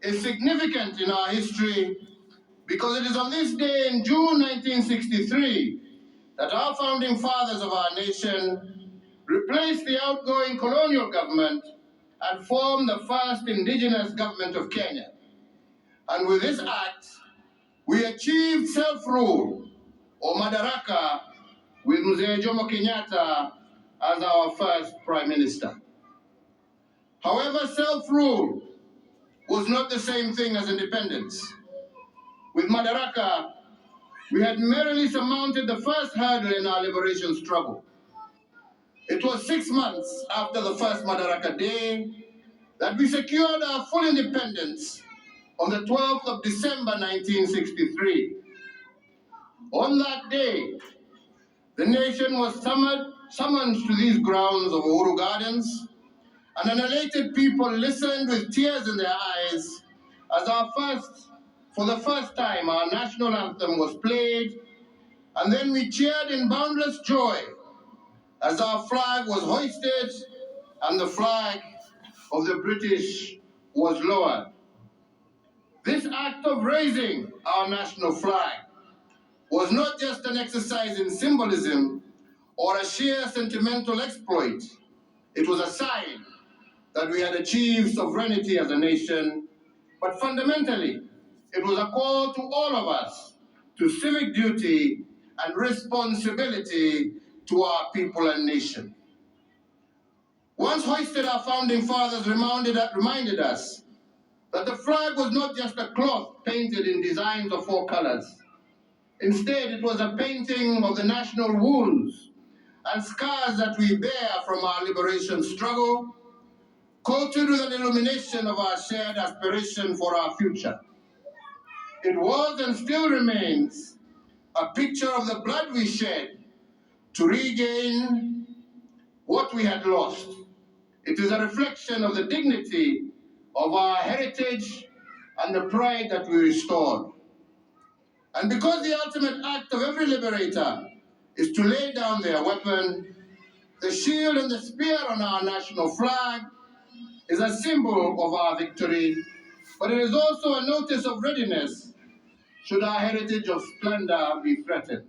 is significant in our history because it is on this day in June 1963 that our founding fathers of our nation replaced the outgoing colonial government and formed the first indigenous government of Kenya. And with this act, we achieved self-rule, or Madaraka, with Mzee Jomo Kenyatta as our first Prime Minister. However, self-rule was not the same thing as independence. With Madaraka, we had merely surmounted the first hurdle in our liberation struggle. It was 6 months after the first Madaraka Day that we secured our full independence on the 12th of December 1963. On that day, the nation was summoned to these grounds of Uhuru Gardens, and an elated people listened with tears in their eyes as for the first time, our national anthem was played, and then we cheered in boundless joy as our flag was hoisted and the flag of the British was lowered. This act of raising our national flag was not just an exercise in symbolism or a sheer sentimental exploit. It was a sign that we had achieved sovereignty as a nation, but fundamentally, it was a call to all of us to civic duty and responsibility to our people and nation. Once hoisted, our founding fathers reminded us that the flag was not just a cloth painted in designs of 4 colors. Instead, it was a painting of the national wounds and scars that we bear from our liberation struggle, coated with an illumination of our shared aspiration for our future. It was and still remains a picture of the blood we shed to regain what we had lost. It is a reflection of the dignity of our heritage and the pride that we restored. And because the ultimate act of every liberator is to lay down their weapon, the shield and the spear on our national flag is a symbol of our victory, but it is also a notice of readiness should our heritage of splendor be threatened.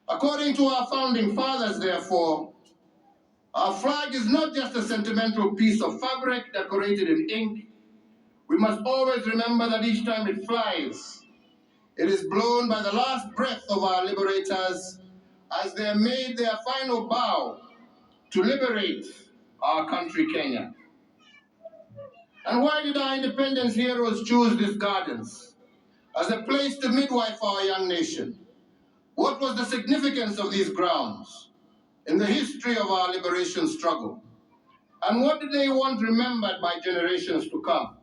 According to our founding fathers, therefore, our flag is not just a sentimental piece of fabric decorated in ink. We must always remember that each time it flies, it is blown by the last breath of our liberators as they made their final bow to liberate our country, Kenya. And why did our independence heroes choose these gardens as a place to midwife our young nation? What was the significance of these grounds in the history of our liberation struggle? And what did they want remembered by generations to come?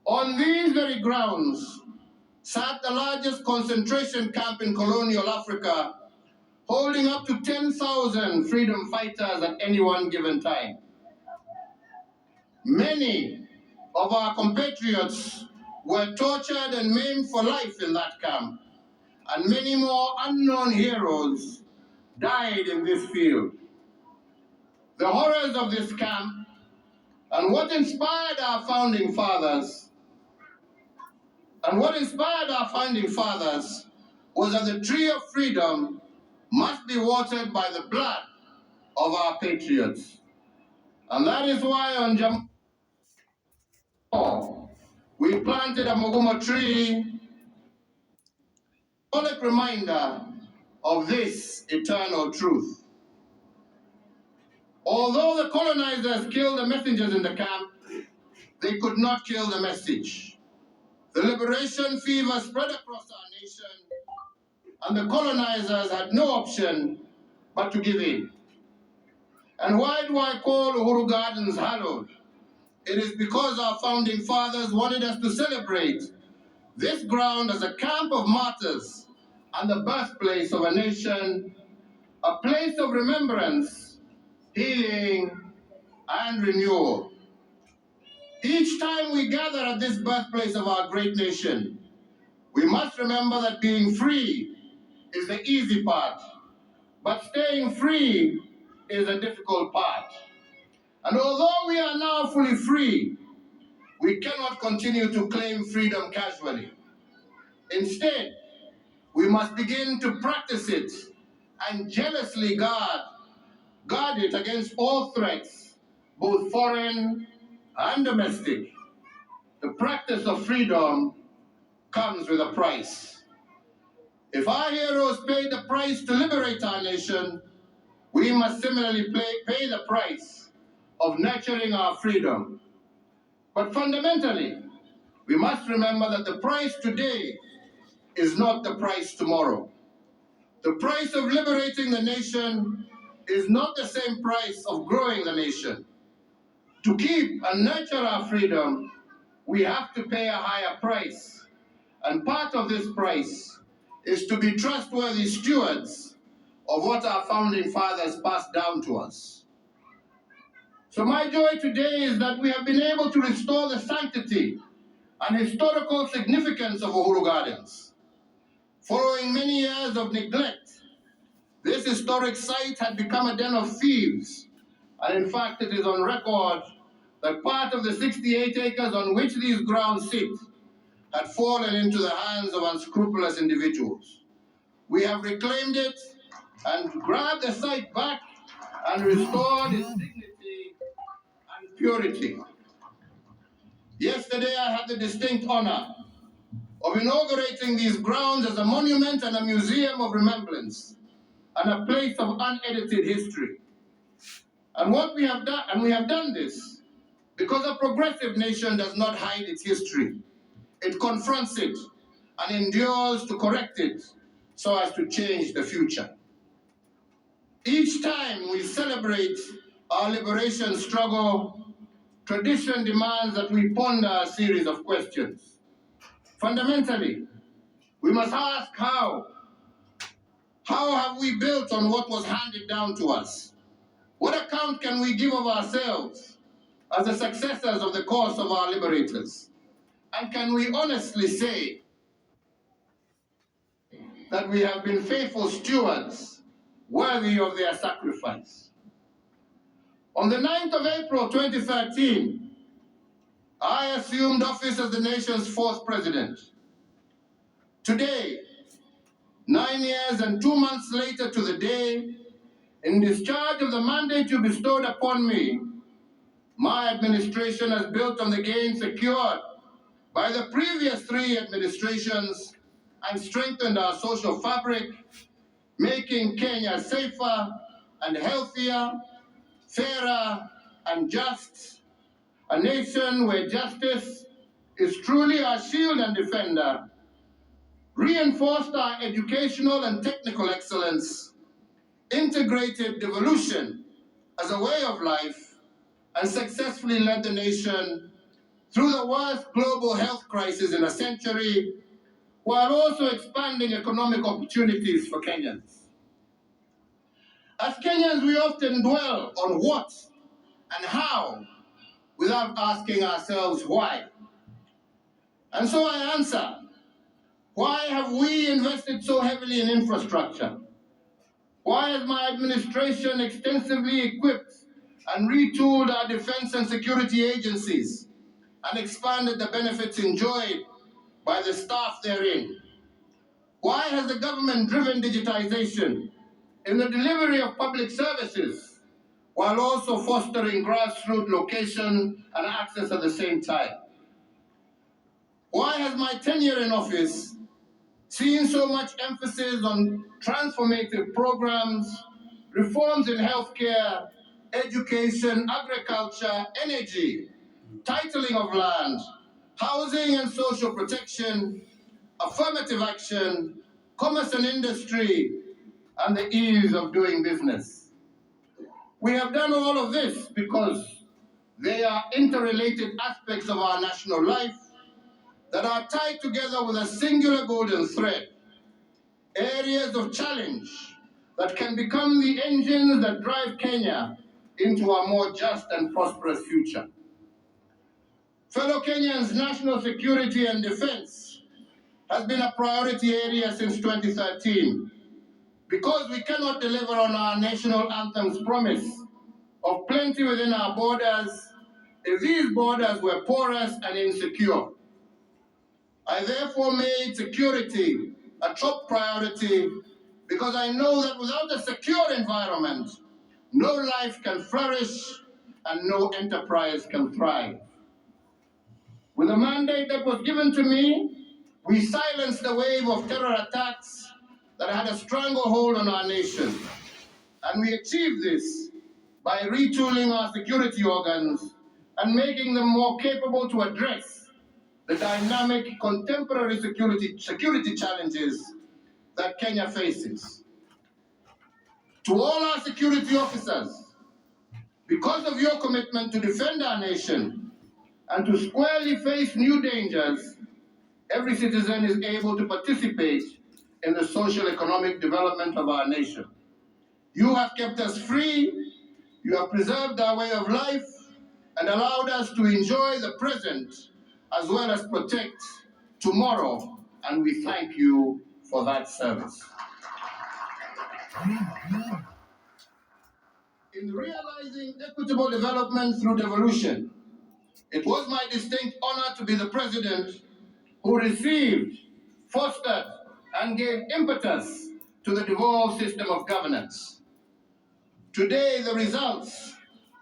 On these very grounds sat the largest concentration camp in colonial Africa, holding up to 10,000 freedom fighters at any one given time. Many of our compatriots were tortured and maimed for life in that camp, and many more unknown heroes died in this field. The horrors of this camp and what inspired our founding fathers was that the tree of freedom must be watered by the blood of our patriots. And that is why on Jamaica we planted a Mogumo tree, a symbolic reminder of this eternal truth. Although the colonizers killed the messengers in the camp, they could not kill the message. The liberation fever spread across our nation, and the colonizers had no option but to give in. And why do I call Uhuru Gardens hallowed? It is because our founding fathers wanted us to celebrate this ground as a camp of martyrs and the birthplace of a nation, a place of remembrance, healing, and renewal. Each time we gather at this birthplace of our great nation, we must remember that being free is the easy part, but staying free is a difficult part. And although we are now fully free, we we cannot continue to claim freedom casually. Instead, we must begin to practice it and jealously guard it against all threats, both foreign and domestic. The practice of freedom comes with a price. If our heroes paid the price to liberate our nation, we must similarly pay the price of nurturing our freedom. But fundamentally, we must remember that the price today is not the price tomorrow. The price of liberating the nation is not the same price of growing the nation. To keep and nurture our freedom, we have to pay a higher price. And part of this price is to be trustworthy stewards of what our founding fathers passed down to us. So my joy today is that we have been able to restore the sanctity and historical significance of Uhuru Gardens. Following many years of neglect, this historic site had become a den of thieves, and in fact it is on record that part of the 68 acres on which these grounds sit had fallen into the hands of unscrupulous individuals. We have reclaimed it and grabbed the site back and restored its dignity and purity. Yesterday I had the distinct honor of inaugurating these grounds as a monument and a museum of remembrance and a place of unedited history. And we have done this because a progressive nation does not hide its history. It confronts it and endures to correct it so as to change the future. Each time we celebrate our liberation struggle, tradition demands that we ponder a series of questions. Fundamentally, we must ask how. How have we built on what was handed down to us? What account can we give of ourselves as the successors of the cause of our liberators? And can we honestly say that we have been faithful stewards worthy of their sacrifice? On the 9th of April 2013, I assumed office as the nation's 4th president. Today, 9 years and 2 months later to the day, in discharge of the mandate you bestowed upon me, my administration has built on the gains secured by the previous 3 administrations and strengthened our social fabric, making Kenya safer and healthier, fairer and just, a nation where justice is truly our shield and defender, reinforced our educational and technical excellence, integrated devolution as a way of life, and successfully led the nation through the worst global health crisis in a century, while also expanding economic opportunities for Kenyans. As Kenyans, we often dwell on what and how without asking ourselves why. And so I answer, why have we invested so heavily in infrastructure? Why has my administration extensively equipped and retooled our defense and security agencies and expanded the benefits enjoyed by the staff therein? Why has the government driven digitization in the delivery of public services while also fostering grassroots location and access at the same time? Why has my tenure in office seen so much emphasis on transformative programs, reforms in healthcare, education, agriculture, energy, titling of land, housing and social protection, affirmative action, commerce and industry, and the ease of doing business? We have done all of this because they are interrelated aspects of our national life that are tied together with a singular golden thread, areas of challenge that can become the engines that drive Kenya into a more just and prosperous future. Fellow Kenyans, national security and defense has been a priority area since 2013 because we cannot deliver on our national anthem's promise of plenty within our borders if these borders were porous and insecure. I therefore made security a top priority because I know that without a secure environment, no life can flourish and no enterprise can thrive. With the mandate that was given to me, we silenced the wave of terror attacks that had a stranglehold on our nation. And we achieved this by retooling our security organs and making them more capable to address the dynamic contemporary security challenges that Kenya faces. To all our security officers, because of your commitment to defend our nation and to squarely face new dangers, every citizen is able to participate in the social economic development of our nation. You have kept us free, you have preserved our way of life, and allowed us to enjoy the present as well as protect tomorrow, and we thank you for that service. In realizing equitable development through devolution, it was my distinct honor to be the president who received, fostered, and gave impetus to the devolved system of governance. Today, the results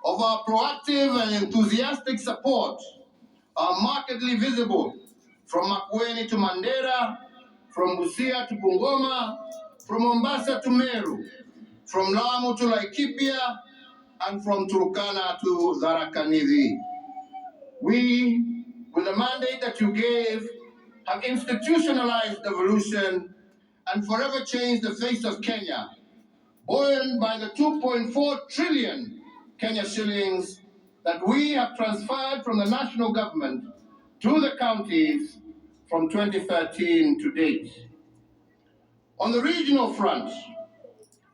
of our proactive and enthusiastic support are markedly visible from Makueni to Mandera, from Busia to Bungoma, from Mombasa to Meru, from Lamu to Laikipia, and from Turkana to Tharaka-Nithi. We, with the mandate that you gave, have institutionalized devolution and forever changed the face of Kenya, buoyed by the 2.4 trillion Kenya shillings that we have transferred from the national government to the counties from 2013 to date. On the regional front,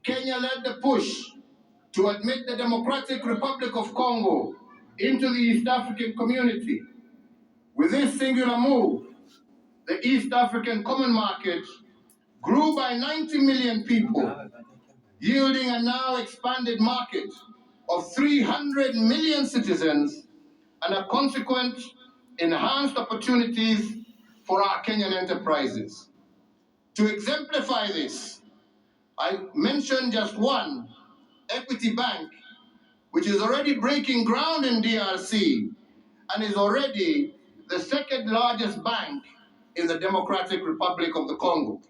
Kenya led the push to admit the Democratic Republic of Congo into the East African community. With this singular move, the East African Common Market grew by 90 million people, yielding a now expanded market of 300 million citizens and a consequent enhanced opportunities for our Kenyan enterprises. To exemplify this, I mentioned just one, Equity Bank, which is already breaking ground in DRC and is already the second largest bank in the Democratic Republic of the Congo.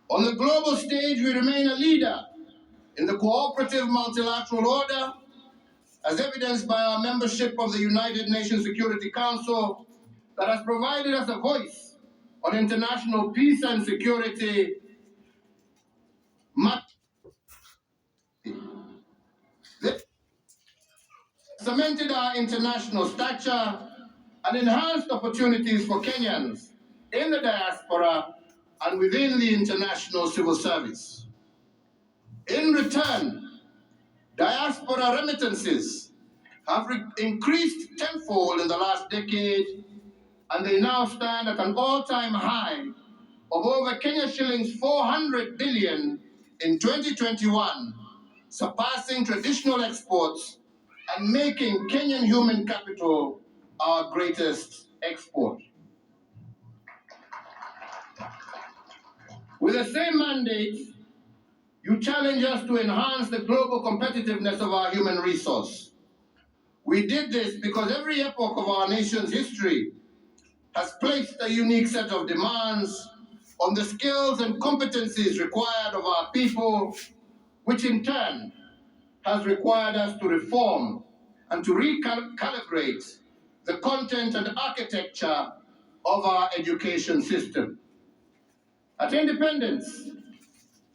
On the global stage, we remain a leader in the cooperative multilateral order, as evidenced by our membership of the United Nations Security Council that has provided us a voice on international peace and security. This cemented our international stature and enhanced opportunities for Kenyans in the diaspora and within the international civil service. In return, diaspora remittances have increased tenfold in the last decade, and they now stand at an all-time high of over Kenya shillings 400 billion in 2021, surpassing traditional exports and making Kenyan human capital our greatest export. With the same mandate, you challenge us to enhance the global competitiveness of our human resource. We did this because every epoch of our nation's history has placed a unique set of demands on the skills and competencies required of our people, which in has required us to reform and to recalibrate the content and architecture of our education system. At independence,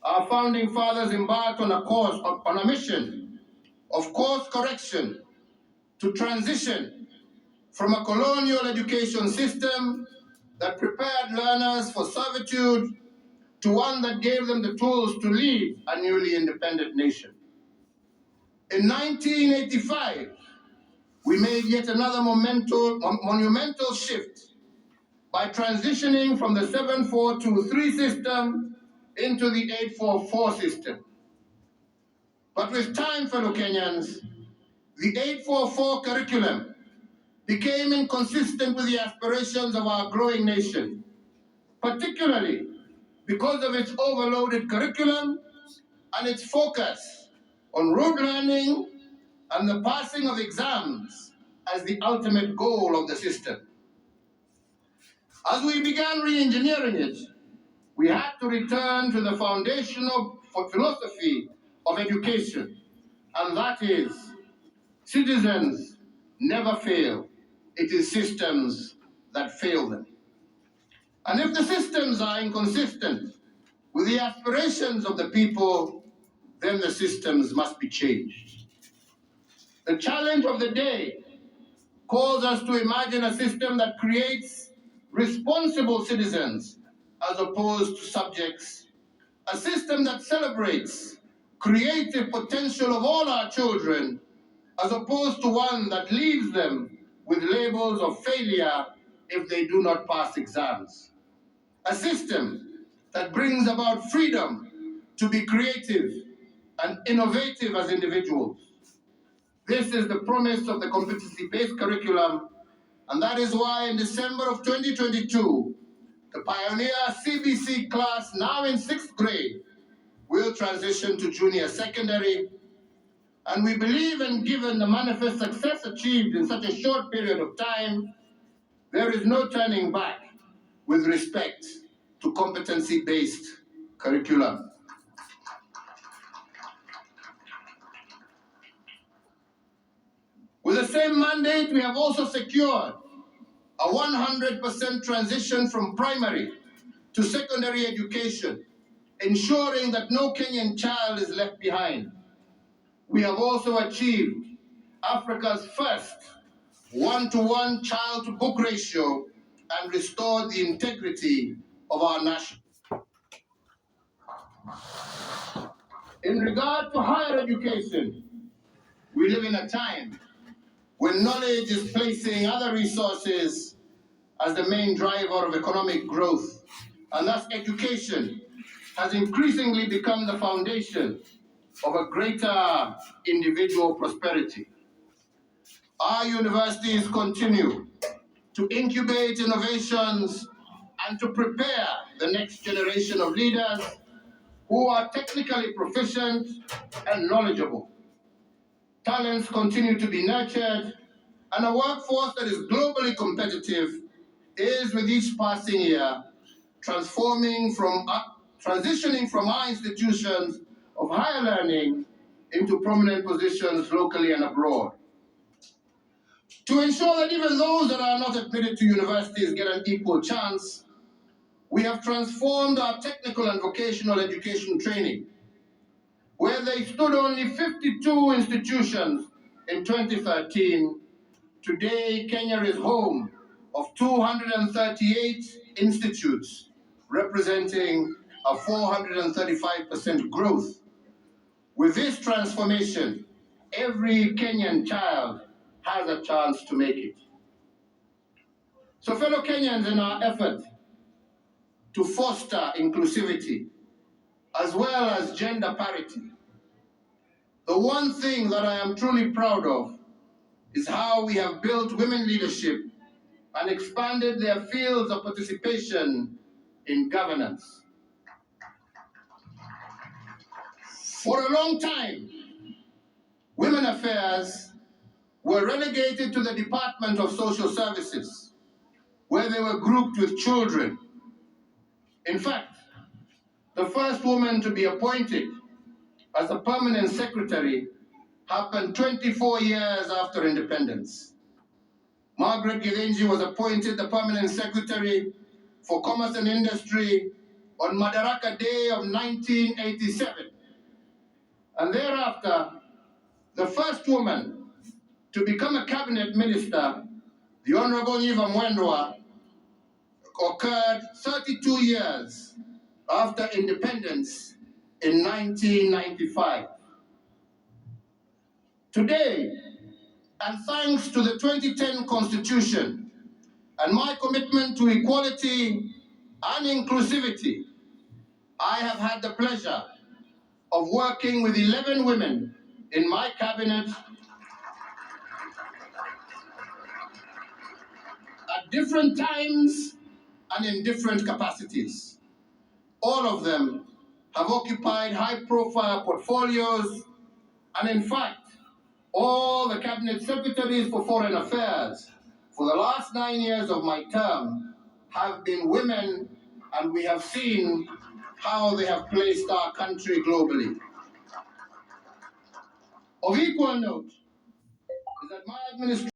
our founding fathers embarked on a mission of course correction to transition from a colonial education system that prepared learners for servitude to one that gave them the tools to lead a newly independent nation. In 1985, we made yet another monumental shift by transitioning from the 7423 system into the 844 system. But with time, fellow Kenyans, the 844 curriculum became inconsistent with the aspirations of our growing nation, particularly because of its overloaded curriculum and its focus on rote learning and the passing of exams as the ultimate goal of the system. As we began re-engineering it, we had to return to the foundational philosophy of education, and that is, citizens never fail. It is systems that fail them. And if the systems are inconsistent with the aspirations of the people, then the systems must be changed. The challenge of the day calls us to imagine a system that creates responsible citizens as opposed to subjects, a system that celebrates creative potential of all our children as opposed to one that leaves them with labels of failure if they do not pass exams, a system that brings about freedom to be creative and innovative as individuals. This is the promise of the competency-based curriculum, and that is why in December of 2022, the pioneer CBC class, now in 6th grade, will transition to junior secondary, and we believe, and given the manifest success achieved in such a short period of time, there is no turning back with respect to competency-based curriculum. With the same mandate, we have also secured a 100% transition from primary to secondary education, ensuring that no Kenyan child is left behind. We have also achieved Africa's first one-to-one child-to-book ratio and restored the integrity of our nation. In regard to higher education, we live in a time when knowledge is placing other resources as the main driver of economic growth, and thus education has increasingly become the foundation of a greater individual prosperity. Our universities continue to incubate innovations and to prepare the next generation of leaders who are technically proficient and knowledgeable. Talents continue to be nurtured, and a workforce that is globally competitive is, with each passing year, transitioning from our institutions of higher learning into prominent positions locally and abroad. To ensure that even those that are not admitted to universities get an equal chance, we have transformed our technical and vocational education training. Where they stood only 52 institutions in 2013, today Kenya is home of 238 institutes, representing a 435% growth. With this transformation, every Kenyan child has a chance to make it. So fellow Kenyans, in our effort to foster inclusivity as well as gender parity, the one thing that I am truly proud of is how we have built women leadership and expanded their fields of participation in governance. For a long time, women affairs were relegated to the Department of Social Services, where they were grouped with children. In fact, the first woman to be appointed as a permanent secretary happened 24 years after independence. Margaret Githinji was appointed the permanent secretary for Commerce and Industry on Madaraka Day of 1987. And thereafter, the first woman to become a cabinet minister, the Honorable Nyiva Mwendwa, occurred 32 years after independence in 1995. Today, and thanks to the 2010 Constitution and my commitment to equality and inclusivity, I have had the pleasure of working with 11 women in my cabinet at different times and in different capacities. All of them have occupied high-profile portfolios, and in fact, all the cabinet secretaries for foreign affairs for the last 9 years of my term have been women, and we have seen how they have placed our country globally. Of equal note is that my administration